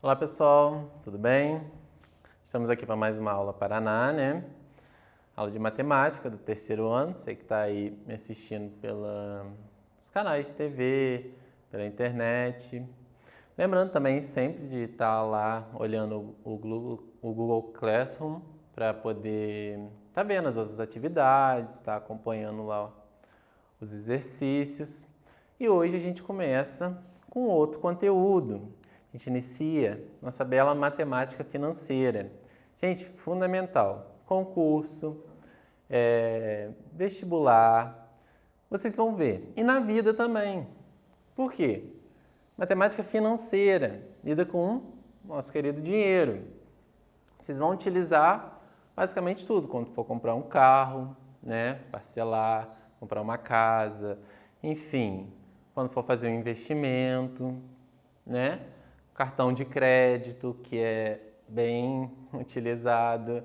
Olá pessoal, tudo bem? Estamos aqui para mais uma aula Paraná, né? Aula de matemática do terceiro ano, você que está aí me assistindo pelos canais de TV, pela internet. Lembrando também sempre de estar lá olhando o Google Classroom para poder estar vendo as outras atividades, estar acompanhando lá os exercícios. E hoje a gente começa com outro conteúdo. A gente inicia nossa bela matemática financeira. Gente, fundamental. Concurso, vestibular, vocês vão ver. E na vida também. Por quê? Matemática financeira lida com o nosso querido dinheiro. Vocês vão utilizar basicamente tudo. Quando for comprar um carro, né? Parcelar, comprar uma casa, enfim. Quando for fazer um investimento, né? Cartão de crédito, que é bem utilizado.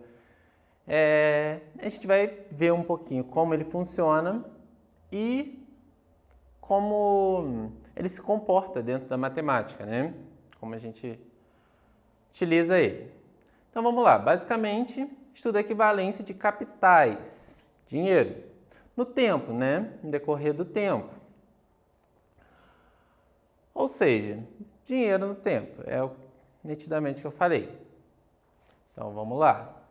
A gente vai ver um pouquinho como ele funciona e como ele se comporta dentro da matemática, né? Como a gente utiliza ele. Então vamos lá, basicamente estuda a equivalência de capitais, dinheiro, no tempo, né? No decorrer do tempo. Ou seja, dinheiro no tempo, nitidamente que eu falei. Então vamos lá.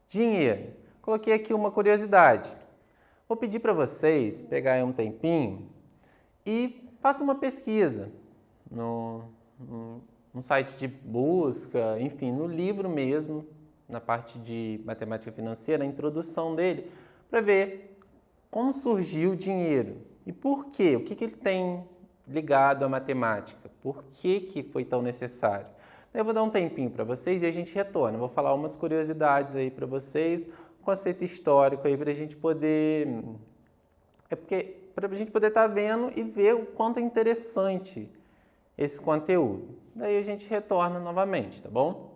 Dinheiro. Coloquei aqui uma curiosidade. Vou pedir para vocês pegarem um tempinho e façam uma pesquisa no site de busca, enfim, no livro mesmo, na parte de matemática financeira, a introdução dele, para ver como surgiu o dinheiro e por quê, o que ele tem ligado à matemática, por que foi tão necessário. Eu vou dar um tempinho para vocês e a gente retorna. Vou falar umas curiosidades aí para vocês, conceito histórico aí para a gente poder... para a gente poder estar vendo e ver o quanto é interessante esse conteúdo. Daí a gente retorna novamente, tá bom?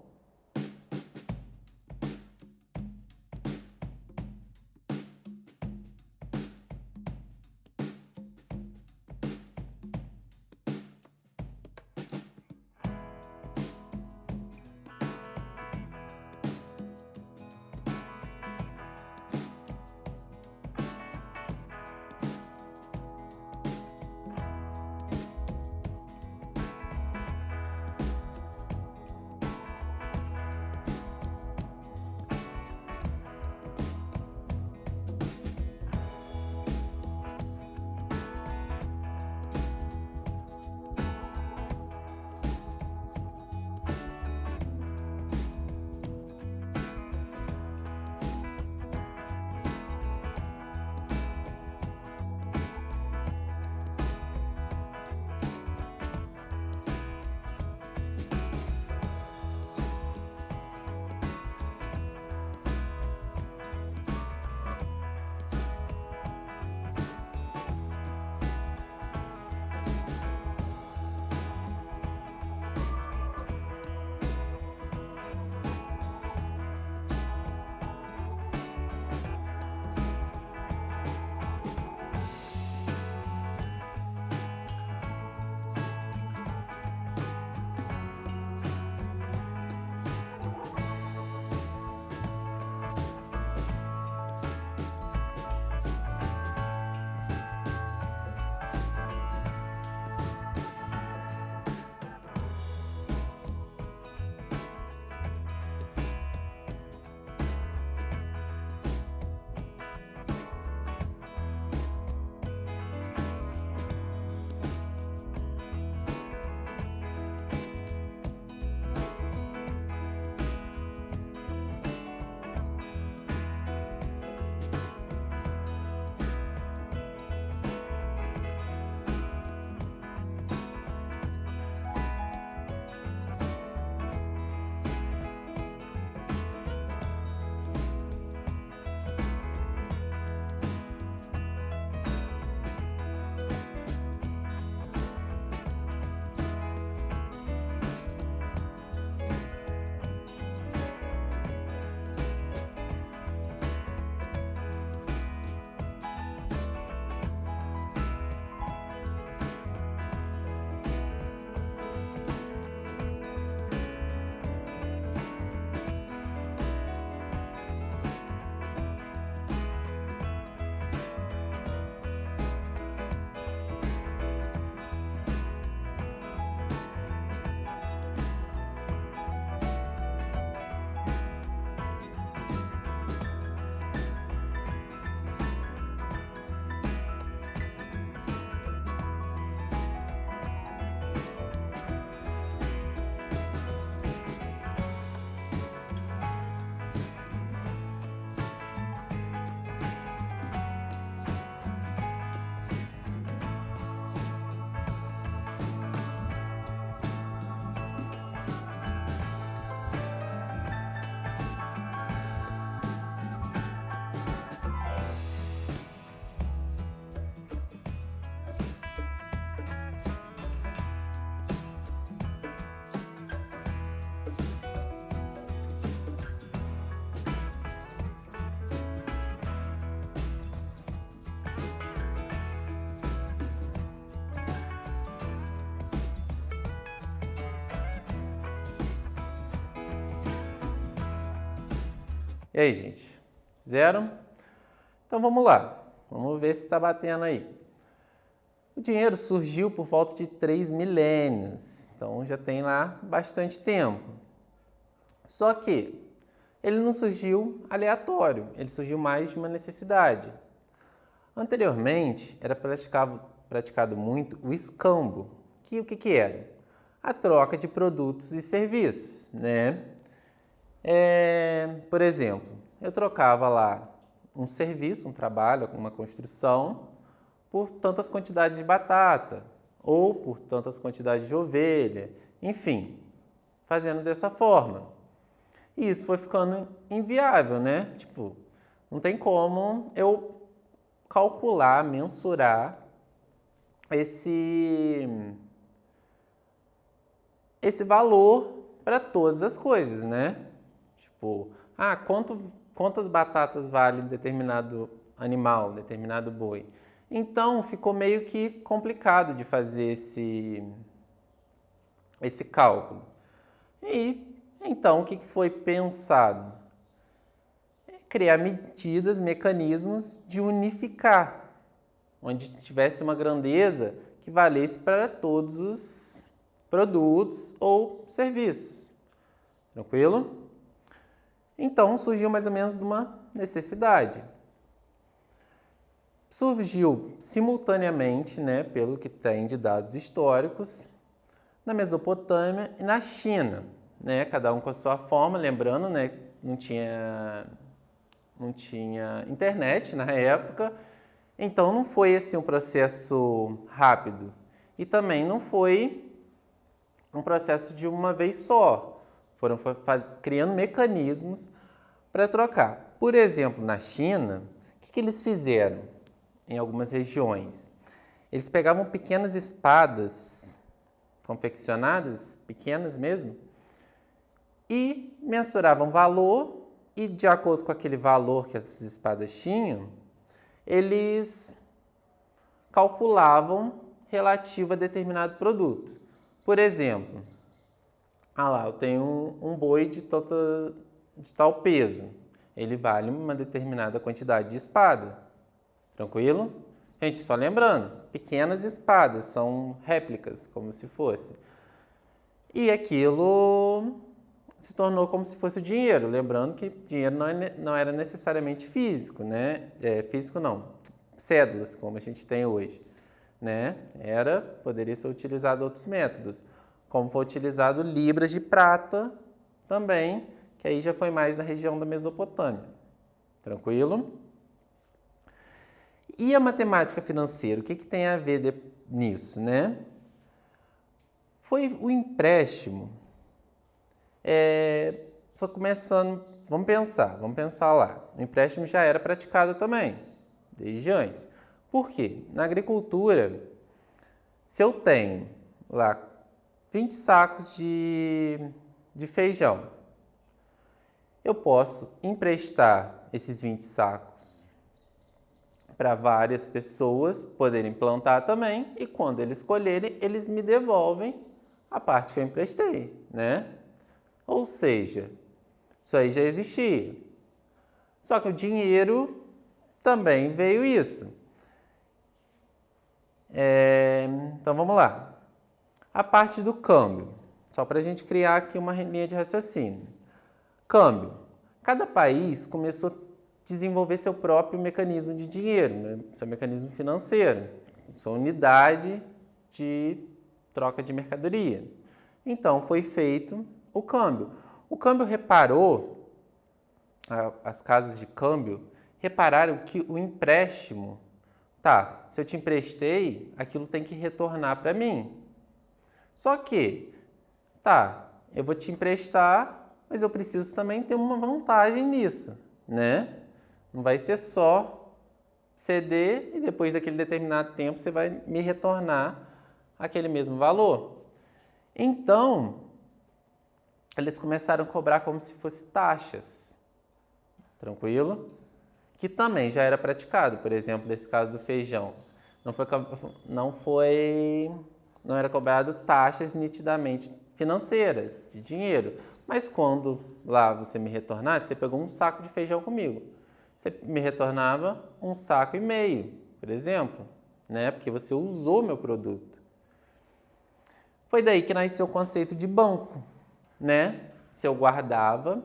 E aí, gente? Fizeram? Então vamos lá. Vamos ver se está batendo aí. O dinheiro surgiu por volta de 3 milênios. Então já tem lá bastante tempo. Só que ele não surgiu aleatório. Ele surgiu mais de uma necessidade. Anteriormente, era praticado muito o escambo. O que era? A troca de produtos e serviços, né? Por exemplo, eu trocava lá um serviço, um trabalho, uma construção, por tantas quantidades de batata, ou por tantas quantidades de ovelha, enfim, fazendo dessa forma. E isso foi ficando inviável, né? Tipo, não tem como eu calcular, mensurar esse valor para todas as coisas, né? Tipo, quantas batatas vale determinado animal, determinado boi? Então, ficou meio que complicado de fazer esse cálculo. E, então, o que foi pensado? Criar medidas, mecanismos de unificar, onde tivesse uma grandeza que valesse para todos os produtos ou serviços. Tranquilo? Então, surgiu mais ou menos uma necessidade. Surgiu simultaneamente, né, pelo que tem de dados históricos, na Mesopotâmia e na China, né, cada um com a sua forma, lembrando, né, não tinha internet na época, então não foi assim um processo rápido e também não foi um processo de uma vez só. Foram criando mecanismos para trocar. Por exemplo, na China, o que eles fizeram em algumas regiões? Eles pegavam pequenas espadas confeccionadas, pequenas mesmo, e mensuravam valor e, de acordo com aquele valor que essas espadas tinham, eles calculavam relativo a determinado produto. Por exemplo, eu tenho um boi de tal peso. Ele vale uma determinada quantidade de espada. Tranquilo? Gente, só lembrando, pequenas espadas, são réplicas, como se fosse. E aquilo se tornou como se fosse o dinheiro. Lembrando que dinheiro não era necessariamente físico, né? Físico não, cédulas, como a gente tem hoje, né? Poderia ser utilizado outros métodos, como foi utilizado libras de prata também, que aí já foi mais na região da Mesopotâmia. Tranquilo? E a matemática financeira, o que tem a ver nisso, né? Foi o empréstimo. Foi começando, vamos pensar lá. O empréstimo já era praticado também, desde antes. Por quê? Na agricultura, se eu tenho lá 20 sacos de feijão, eu posso emprestar esses 20 sacos para várias pessoas poderem plantar também, e quando eles colherem, eles me devolvem a parte que eu emprestei, né? Ou seja, isso aí já existia. Só que o dinheiro também veio isso. Então vamos lá. A parte do câmbio, só para a gente criar aqui uma linha de raciocínio. Câmbio. Cada país começou a desenvolver seu próprio mecanismo de dinheiro, né? Seu mecanismo financeiro, sua unidade de troca de mercadoria. Então foi feito o câmbio. O câmbio as casas de câmbio repararam que o empréstimo, se eu te emprestei, aquilo tem que retornar para mim. Só que, eu vou te emprestar, mas eu preciso também ter uma vantagem nisso, né? Não vai ser só ceder e depois daquele determinado tempo você vai me retornar aquele mesmo valor. Então, eles começaram a cobrar como se fosse taxas. Tranquilo? Que também já era praticado. Por exemplo, nesse caso do feijão. Não era cobrado taxas nitidamente financeiras, de dinheiro, Mas quando lá você me retornasse, você pegou um saco de feijão comigo. Você me retornava 1,5 saco, por exemplo, né? Porque você usou meu produto. Foi daí que nasceu o conceito de banco, né? Se eu guardava,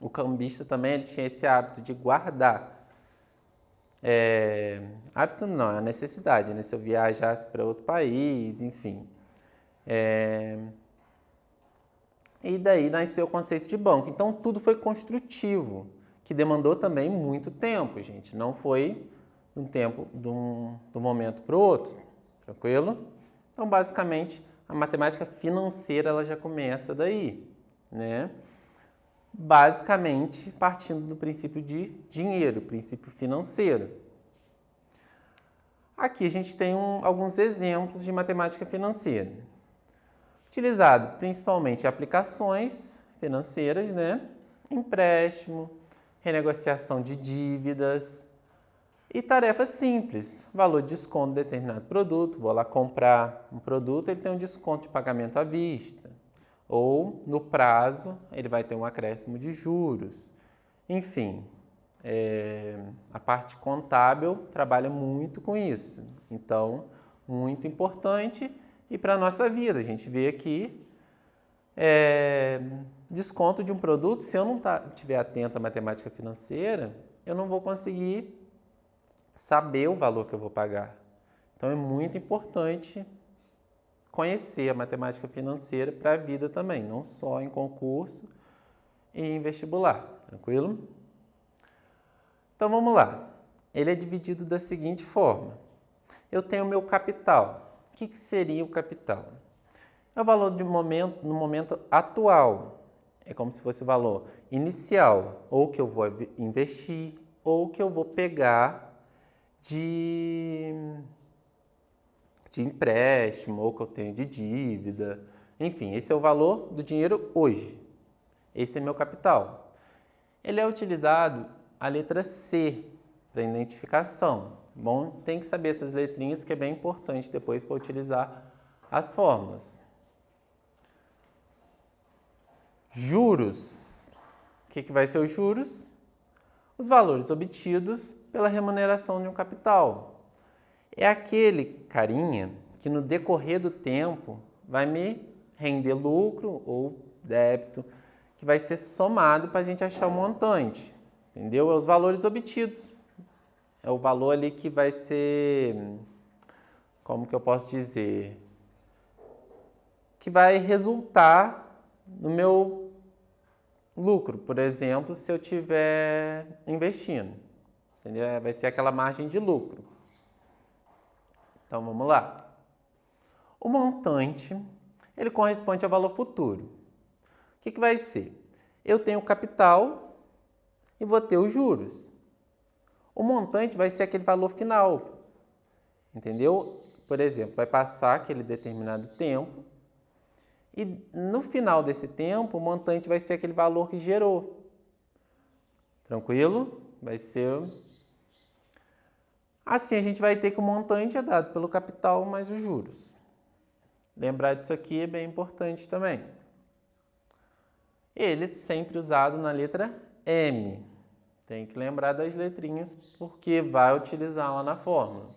o cambista também ele tinha esse hábito de guardar. Hábito não, é a necessidade, né? Se eu viajasse para outro país, enfim. E daí nasceu o conceito de banco. Então, tudo foi construtivo, que demandou também muito tempo, gente. Não foi de um tempo, de um momento para o outro, tranquilo? Então, basicamente, a matemática financeira ela já começa daí, né? Basicamente, partindo do princípio de dinheiro, princípio financeiro. Aqui a gente tem alguns exemplos de matemática financeira. Utilizado principalmente em aplicações financeiras, né? Empréstimo, renegociação de dívidas e tarefas simples. Valor de desconto de determinado produto. Vou lá comprar um produto, ele tem um desconto de pagamento à vista. Ou, no prazo, ele vai ter um acréscimo de juros. Enfim, a parte contábil trabalha muito com isso. Então, muito importante. E para a nossa vida, a gente vê aqui desconto de um produto, se eu não estiver atento à matemática financeira, eu não vou conseguir saber o valor que eu vou pagar. Então é muito importante conhecer a matemática financeira para a vida também, não só em concurso e em vestibular, tranquilo? Então vamos lá. Ele é dividido da seguinte forma. Eu tenho o meu capital. O que seria o capital? É o valor no momento atual. É como se fosse o valor inicial, ou que eu vou investir, ou que eu vou pegar de empréstimo, ou que eu tenho de dívida. Enfim, esse é o valor do dinheiro hoje. Esse é meu capital. Ele é utilizado a letra C para identificação. Bom, tem que saber essas letrinhas que é bem importante depois para utilizar as fórmulas. Juros. O que vai ser os juros? Os valores obtidos pela remuneração de um capital. É aquele carinha que no decorrer do tempo vai me render lucro ou débito, que vai ser somado para a gente achar o montante. Entendeu? É os valores obtidos. É o valor ali que vai ser, como que eu posso dizer, que vai resultar no meu lucro. Por exemplo, se eu estiver investindo, entendeu? Vai ser aquela margem de lucro. Então, vamos lá. O montante, ele corresponde ao valor futuro. O que vai ser? Eu tenho o capital e vou ter os juros. O montante vai ser aquele valor final, entendeu? Por exemplo, vai passar aquele determinado tempo e no final desse tempo o montante vai ser aquele valor que gerou. Tranquilo? Vai ser... Assim a gente vai ter que o montante é dado pelo capital mais os juros. Lembrar disso aqui é bem importante também. Ele é sempre usado na letra M. Tem que lembrar das letrinhas, porque vai utilizar lá na fórmula.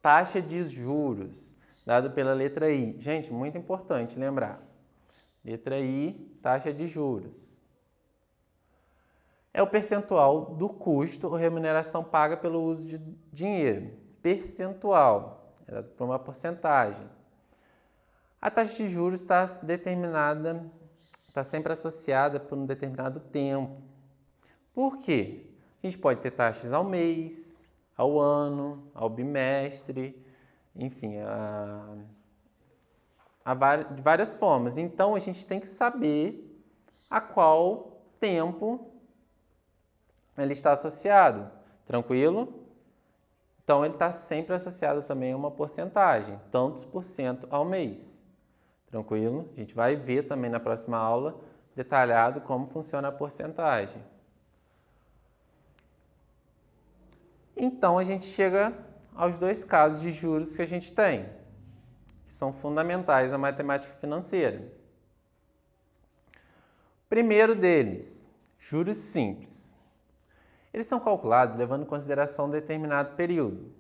Taxa de juros, dado pela letra I. Gente, muito importante lembrar. Letra I, taxa de juros. É o percentual do custo ou remuneração paga pelo uso de dinheiro. Percentual, é dado por uma porcentagem. A taxa de juros está determinada, está sempre associada por um determinado tempo. Por quê? A gente pode ter taxas ao mês, ao ano, ao bimestre, enfim, de várias formas. Então, a gente tem que saber a qual tempo ele está associado. Tranquilo? Então, ele está sempre associado também a uma porcentagem, tantos por cento ao mês. Tranquilo? A gente vai ver também na próxima aula detalhado como funciona a porcentagem. Então, a gente chega aos dois casos de juros que a gente tem, que são fundamentais na matemática financeira. Primeiro deles, juros simples. Eles são calculados levando em consideração um determinado período.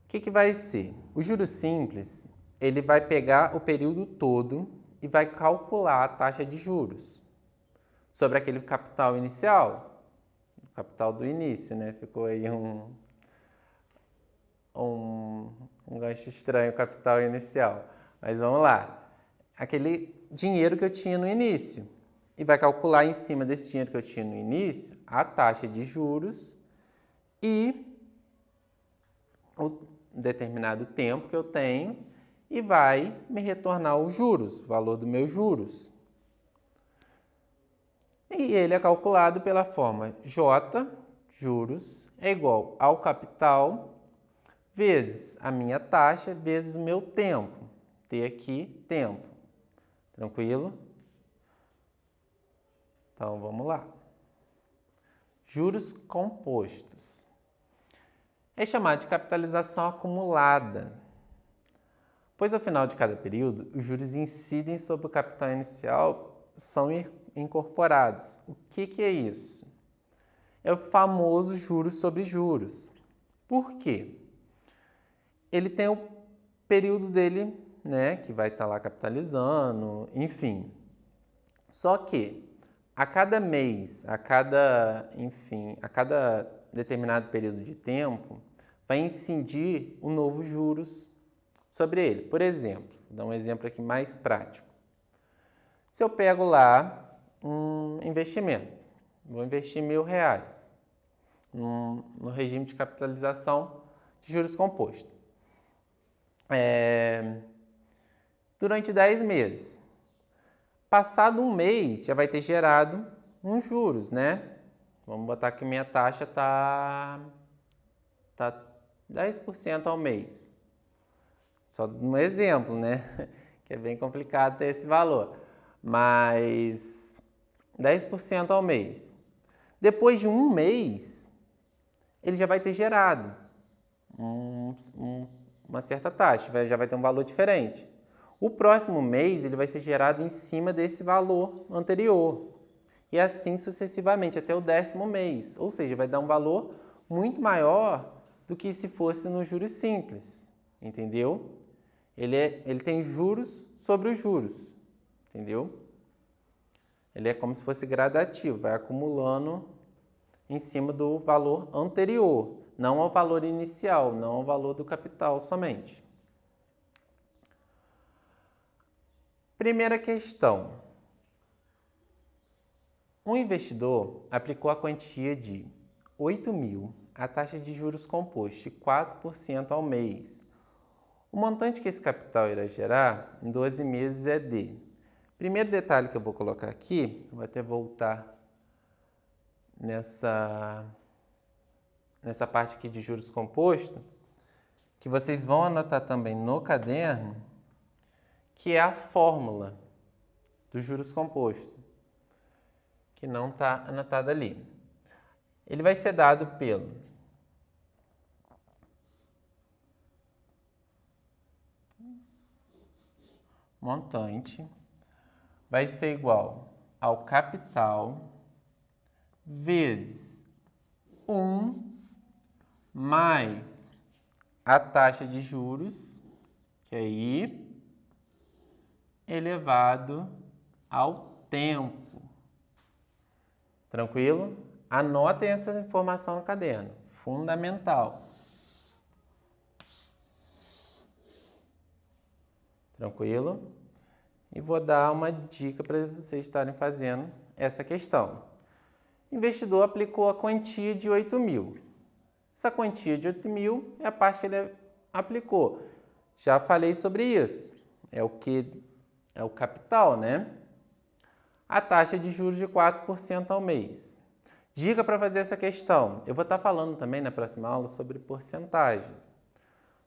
O que vai ser? O juros simples, ele vai pegar o período todo e vai calcular a taxa de juros sobre aquele capital inicial, o capital do início, né? Ficou aí um gancho estranho, capital inicial. Mas vamos lá. Aquele dinheiro que eu tinha no início. E vai calcular em cima desse dinheiro que eu tinha no início a taxa de juros e o determinado tempo que eu tenho e vai me retornar os juros, o valor dos meus juros. E ele é calculado pela forma J, juros, é igual ao capital, vezes a minha taxa, vezes o meu tempo. T aqui, tempo. Tranquilo? Então, vamos lá. Juros compostos. É chamado de capitalização acumulada, pois ao final de cada período, os juros incidem sobre o capital inicial são incorporados. O que é isso? É o famoso juros sobre juros. Por quê? Ele tem o período dele, né, que vai estar lá capitalizando, enfim. Só que a cada mês, a cada determinado período de tempo, vai incidir um novo juros sobre ele. Por exemplo, vou dar um exemplo aqui mais prático. Se eu pego lá um investimento, vou investir R$1.000 no regime de capitalização de juros compostos. Durante 10 meses. Passado um mês, já vai ter gerado uns juros, né? Vamos botar que minha taxa tá 10% ao mês. Só um exemplo, né? Que é bem complicado ter esse valor. Mas 10% ao mês. Depois de um mês, ele já vai ter gerado uma certa taxa, já vai ter um valor diferente. O próximo mês, ele vai ser gerado em cima desse valor anterior. E assim sucessivamente, até o 10º mês. Ou seja, vai dar um valor muito maior do que se fosse no juros simples. Entendeu? Ele tem juros sobre os juros. Entendeu? Ele é como se fosse gradativo, vai acumulando em cima do valor anterior, não ao valor inicial, não ao valor do capital somente. Primeira questão. Um investidor aplicou a quantia de 8.000 a taxa de juros compostos de 4% ao mês. O montante que esse capital irá gerar em 12 meses é de... Primeiro detalhe que eu vou colocar aqui, vou até voltar nessa parte aqui de juros compostos, que vocês vão anotar também no caderno, que é a fórmula dos juros compostos, que não está anotada ali. Ele vai ser dado pelo montante, vai ser igual ao capital vezes 1 mais a taxa de juros, que é I, elevado ao tempo. Tranquilo? Anotem essa informação no caderno. Fundamental. Tranquilo? E vou dar uma dica para vocês estarem fazendo essa questão. O investidor aplicou a quantia de 8.000. Essa quantia de 8.000 é a parte que ele aplicou. Já falei sobre isso. É o que? É o capital, né? A taxa de juros de 4% ao mês. Dica para fazer essa questão. Eu vou estar falando também na próxima aula sobre porcentagem.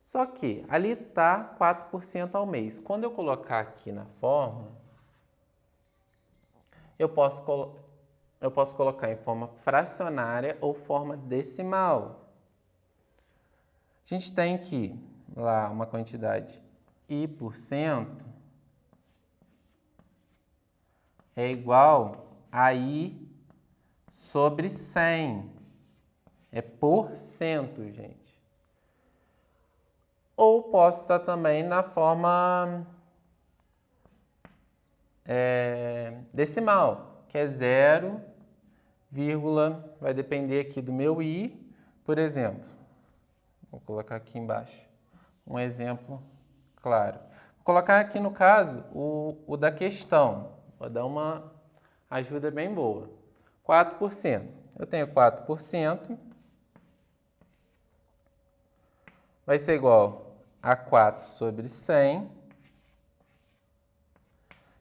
Só que ali está 4% ao mês. Quando eu colocar aqui na fórmula, eu posso colocar em forma fracionária ou forma decimal. A gente tem aqui lá uma quantidade I%, é igual a I sobre 100. É porcento, gente. Ou posso estar também na forma decimal, que é 0, vai depender aqui do meu I. Por exemplo, vou colocar aqui embaixo um exemplo claro. Vou colocar aqui no caso o da questão. Vou dar uma ajuda bem boa. 4%. Eu tenho 4%. Vai ser igual a 4 sobre 100,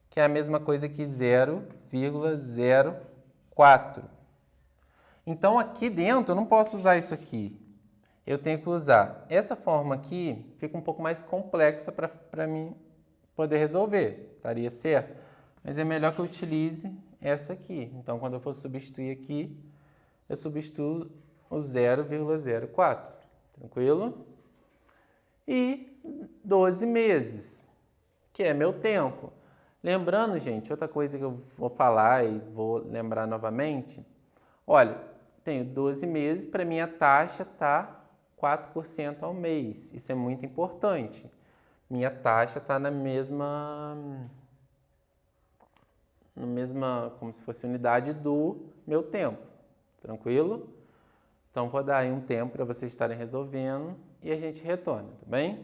que é a mesma coisa que 0,04. Então, aqui dentro, eu não posso usar isso aqui. Eu tenho que usar essa forma aqui, fica um pouco mais complexa para mim poder resolver. Estaria certo? Mas é melhor que eu utilize essa aqui. Então, quando eu for substituir aqui, eu substituo o 0,04. Tranquilo? E 12 meses, que é meu tempo. Lembrando, gente, outra coisa que eu vou falar e vou lembrar novamente. Olha, tenho 12 meses, para minha taxa está 4% ao mês. Isso é muito importante. Minha taxa está na mesma, como se fosse unidade do meu tempo. Tranquilo? Então, vou dar aí um tempo para vocês estarem resolvendo e a gente retorna, tá bem?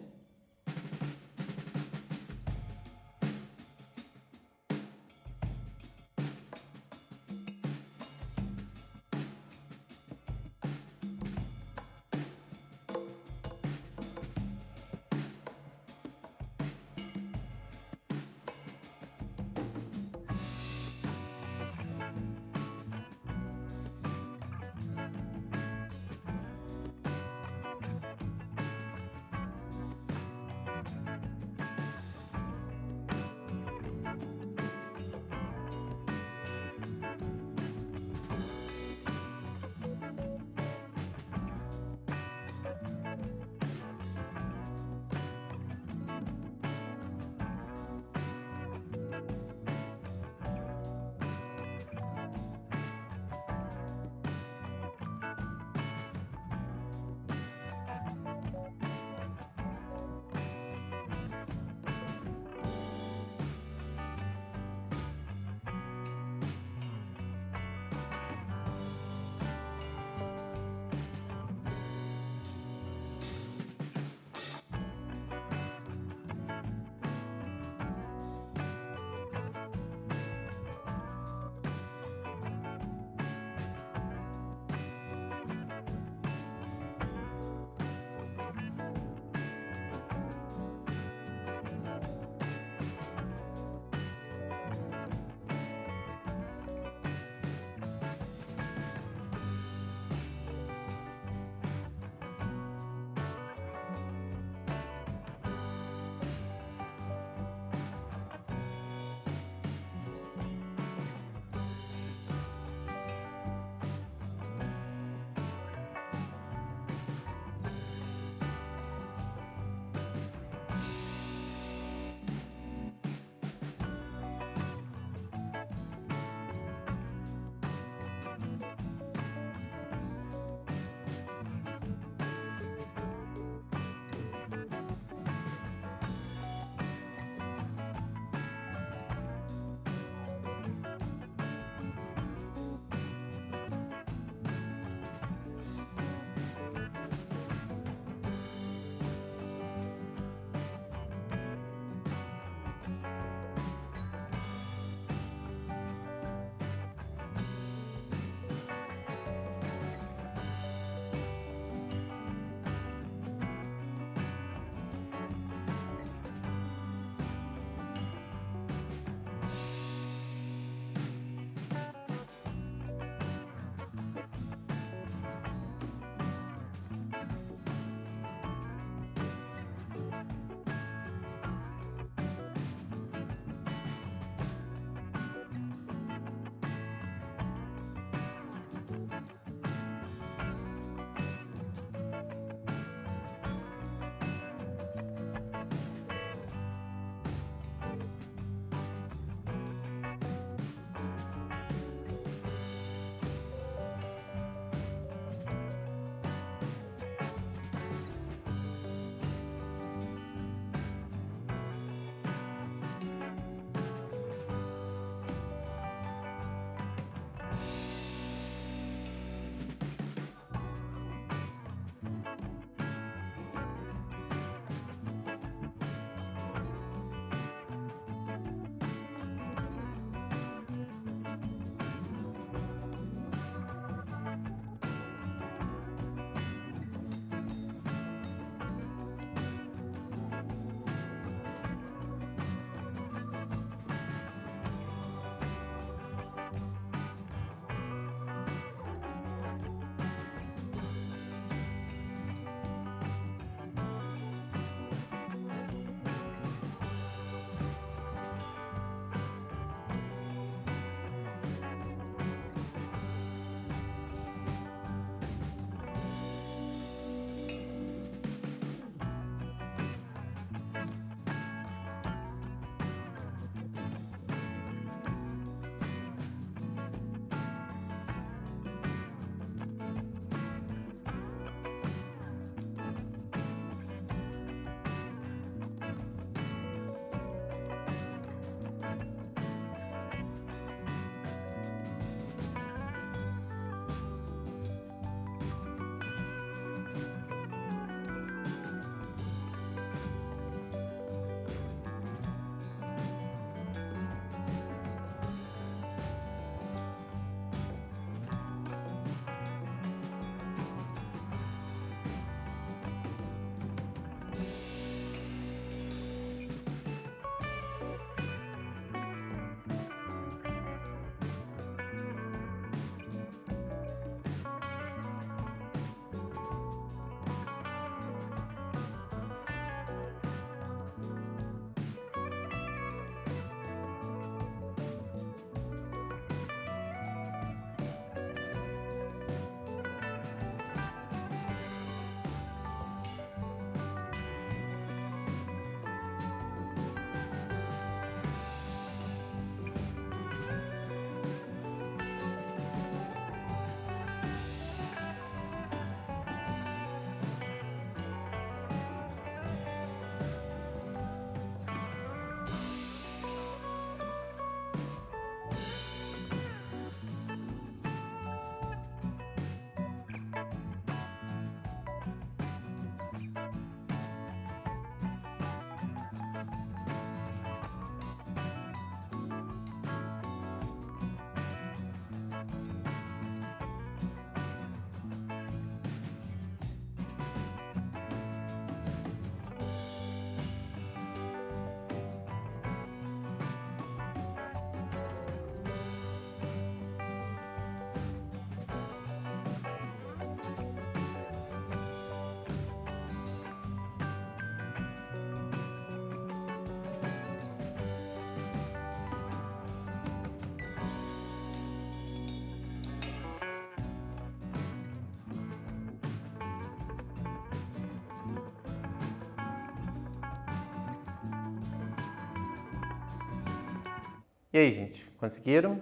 E aí, gente, conseguiram?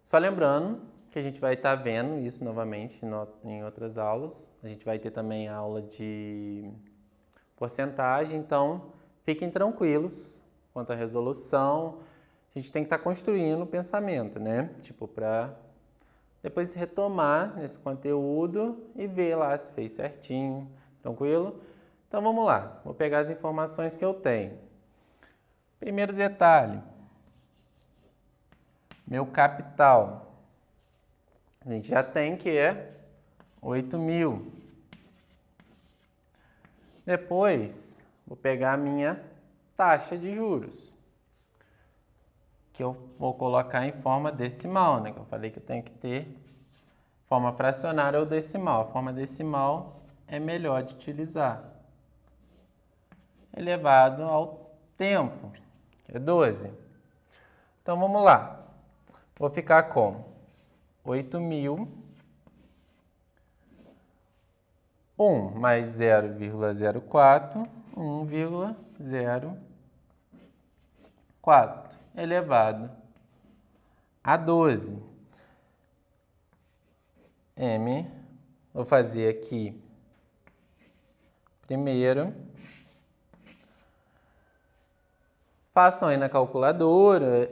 Só lembrando que a gente vai estar vendo isso novamente em outras aulas. A gente vai ter também a aula de porcentagem, então fiquem tranquilos quanto à resolução. A gente tem que estar construindo o pensamento, né? Tipo, para depois retomar esse conteúdo e ver lá se fez certinho, tranquilo? Então vamos lá, vou pegar as informações que eu tenho. Primeiro detalhe, meu capital. A gente já tem que é 8.000. Depois, vou pegar a minha taxa de juros, que eu vou colocar em forma decimal, né? Que eu falei que eu tenho que ter forma fracionária ou decimal. A forma decimal é melhor de utilizar. Elevado ao tempo, que é 12. Então, vamos lá. Vou ficar com 8.000. 1 mais 0,04, 1,04 elevado a 12. M, vou fazer aqui primeiro. Façam aí na calculadora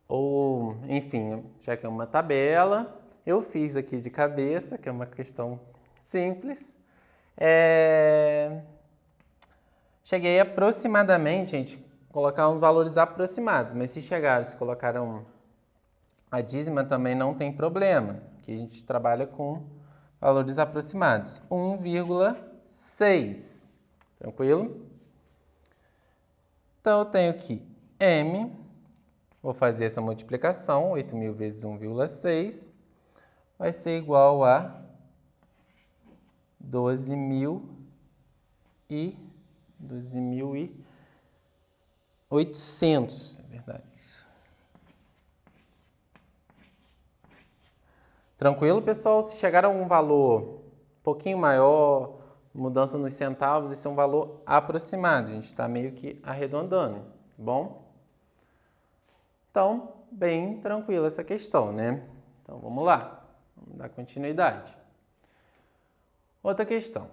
ou, enfim, já que é uma tabela. Eu fiz aqui de cabeça, que é uma questão simples. Cheguei aproximadamente, gente, colocar uns valores aproximados, mas se colocaram a dízima também não tem problema, que a gente trabalha com valores aproximados. 1,6, tranquilo? Então, eu tenho aqui M, vou fazer essa multiplicação, 8.000 vezes 1,6, vai ser igual a 12.800, é verdade. Tranquilo, pessoal? Se chegar a um valor um pouquinho maior, mudança nos centavos, esse é um valor aproximado. A gente está meio que arredondando, tá bom? Então, bem tranquila essa questão, né? Então, vamos lá. Vamos dar continuidade. Outra questão.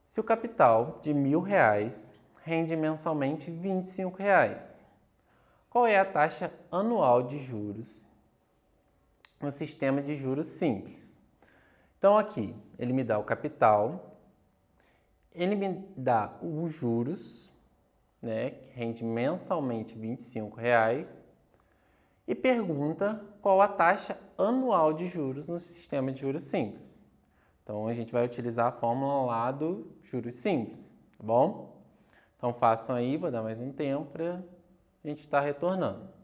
Se o capital de R$1.000 rende mensalmente R$25, qual é a taxa anual de juros no sistema de juros simples? Então, aqui, ele me dá o capital, ele me dá os juros, né, que rende mensalmente R$25, e pergunta qual a taxa anual de juros no sistema de juros simples. Então, a gente vai utilizar a fórmula lá do juros simples, tá bom? Então, façam aí, vou dar mais um tempo para a gente estar retornando.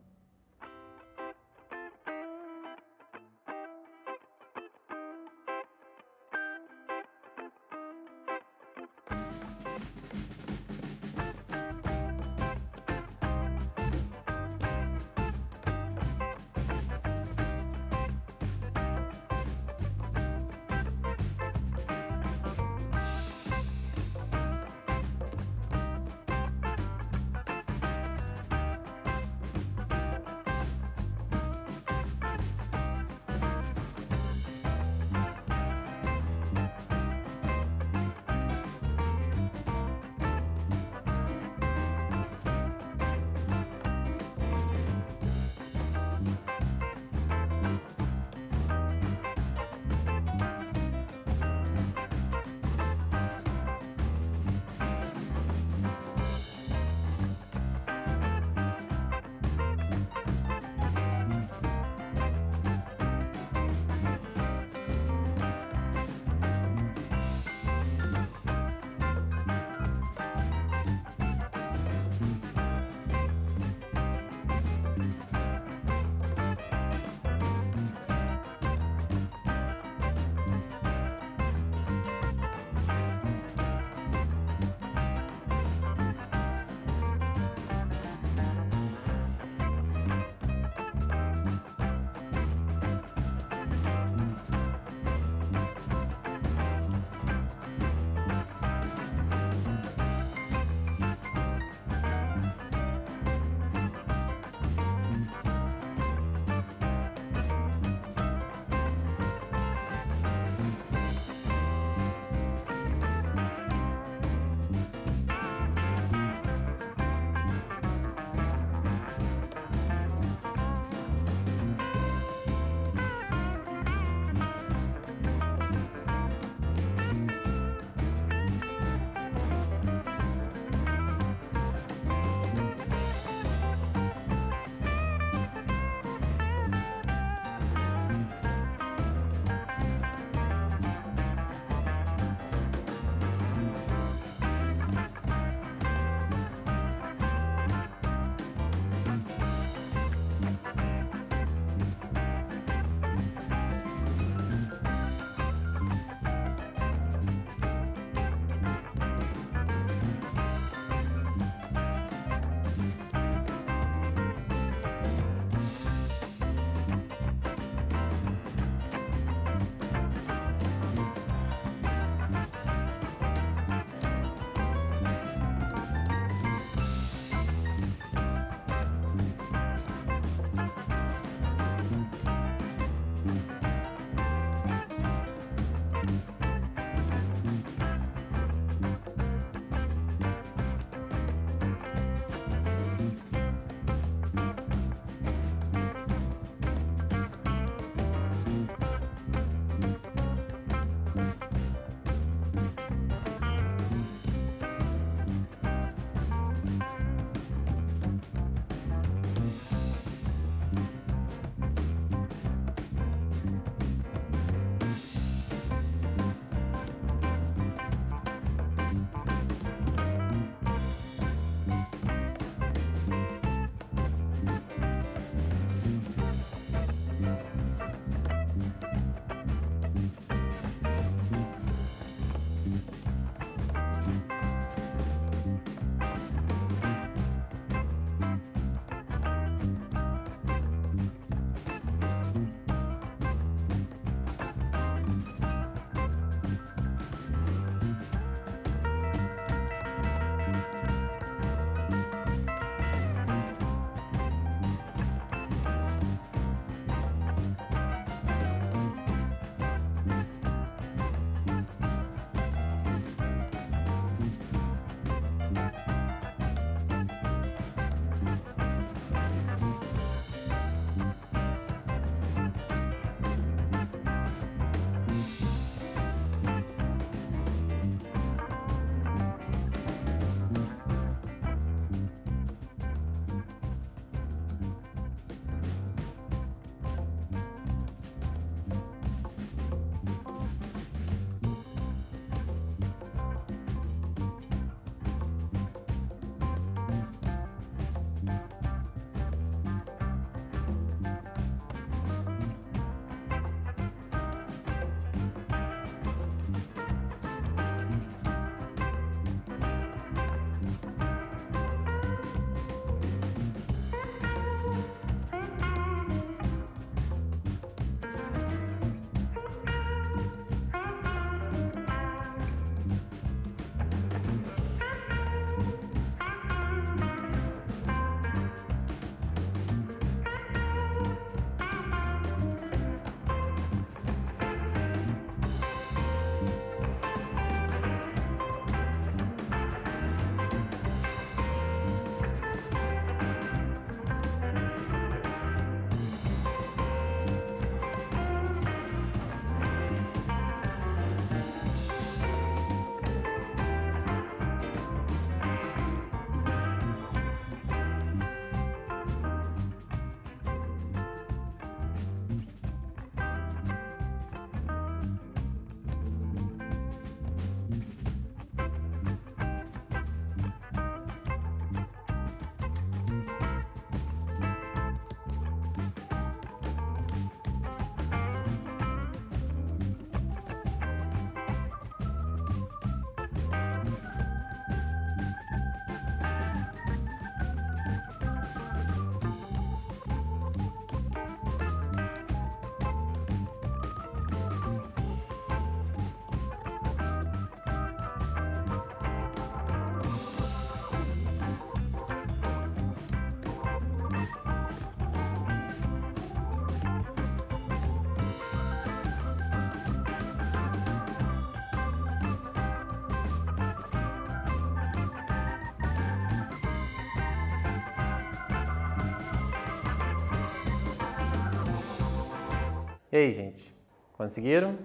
E aí, gente, conseguiram?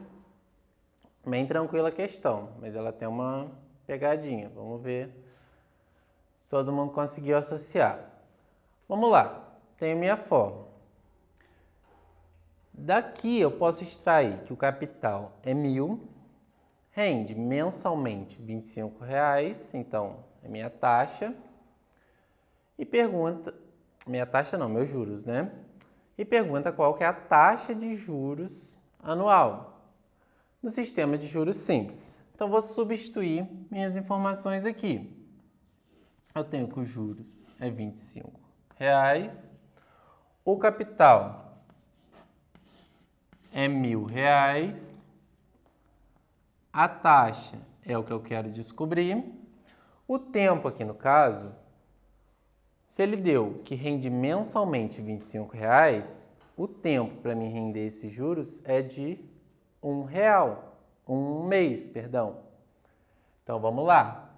Bem tranquila a questão, mas ela tem uma pegadinha. Vamos ver se todo mundo conseguiu associar. Vamos lá, tenho minha fórmula. Daqui eu posso extrair que o capital é 1.000, rende mensalmente R$25, então é minha taxa. E pergunta, minha taxa não, meus juros, né? E pergunta qual que é a taxa de juros anual no sistema de juros simples. Então, vou substituir minhas informações aqui. Eu tenho que os juros é R$25. O capital é R$1.000. A taxa é o que eu quero descobrir. O tempo aqui no caso, se ele deu que rende mensalmente R$25, o tempo para mim render esses juros é de R$1. Um mês, perdão. Então, vamos lá.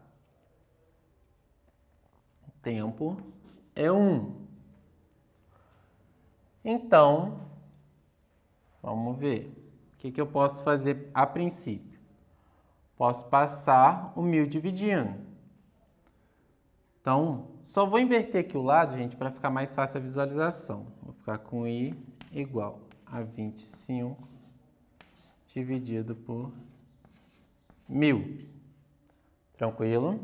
O tempo é 1. Então, vamos ver. O que eu posso fazer a princípio? Posso passar o 1.000 dividindo. Então, só vou inverter aqui o lado, gente, para ficar mais fácil a visualização. Vou ficar com I igual a 25 dividido por 1.000. Tranquilo?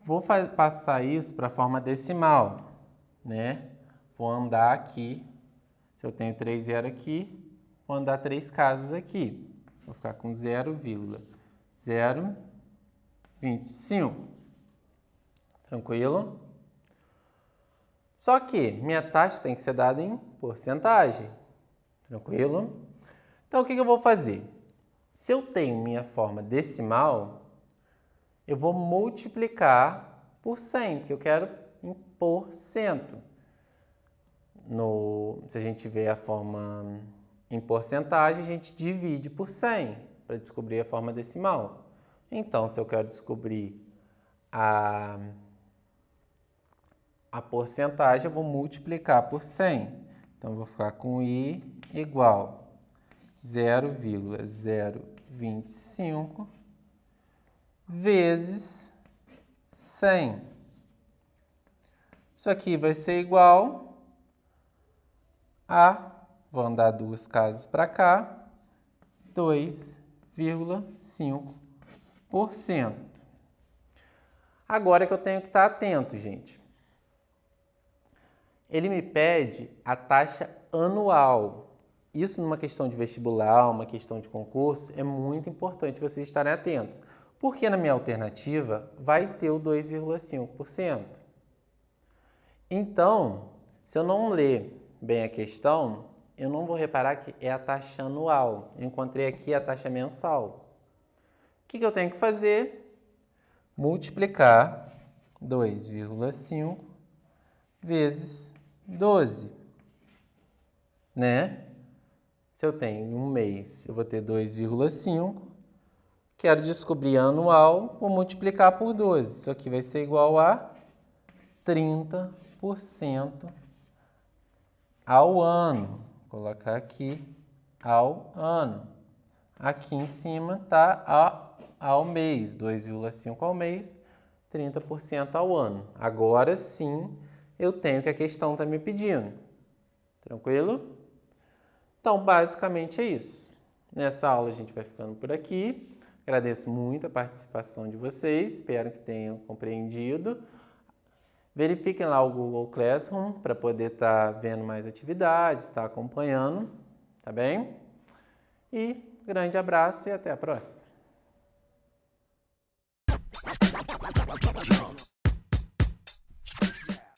Vou passar isso para a forma decimal, né? Vou andar aqui, se eu tenho 3 zeros aqui, vou andar 3 casas aqui. Vou ficar com 0,025. Tranquilo? Só que minha taxa tem que ser dada em porcentagem. Tranquilo? Então, o que eu vou fazer? Se eu tenho minha forma decimal, eu vou multiplicar por 100, porque eu quero em porcento. Se a gente tiver a forma em porcentagem, a gente divide por 100 para descobrir a forma decimal. Então, se eu quero descobrir a porcentagem, eu vou multiplicar por 100. Então, eu vou ficar com I igual 0,025 vezes 100. Isso aqui vai ser igual a, vou andar 2 casas para cá, 2,5%. Agora é que eu tenho que estar atento, gente. Ele me pede a taxa anual. Isso numa questão de vestibular, uma questão de concurso, é muito importante vocês estarem atentos. Porque na minha alternativa vai ter o 2,5%. Então, se eu não ler bem a questão, eu não vou reparar que é a taxa anual. Eu encontrei aqui a taxa mensal. O que eu tenho que fazer? Multiplicar 2,5 vezes 12, né? Se eu tenho um mês, eu vou ter 2,5. Quero descobrir anual, vou multiplicar por 12. Isso aqui vai ser igual a 30% ao ano. Vou colocar aqui ao ano. Aqui em cima está ao mês, 2,5 ao mês, 30% ao ano. Agora sim, eu tenho o que a questão está me pedindo. Tranquilo? Então, basicamente é isso. Nessa aula a gente vai ficando por aqui. Agradeço muito a participação de vocês, espero que tenham compreendido. Verifiquem lá o Google Classroom para poder estar vendo mais atividades, estar acompanhando, tá bem? E grande abraço e até a próxima.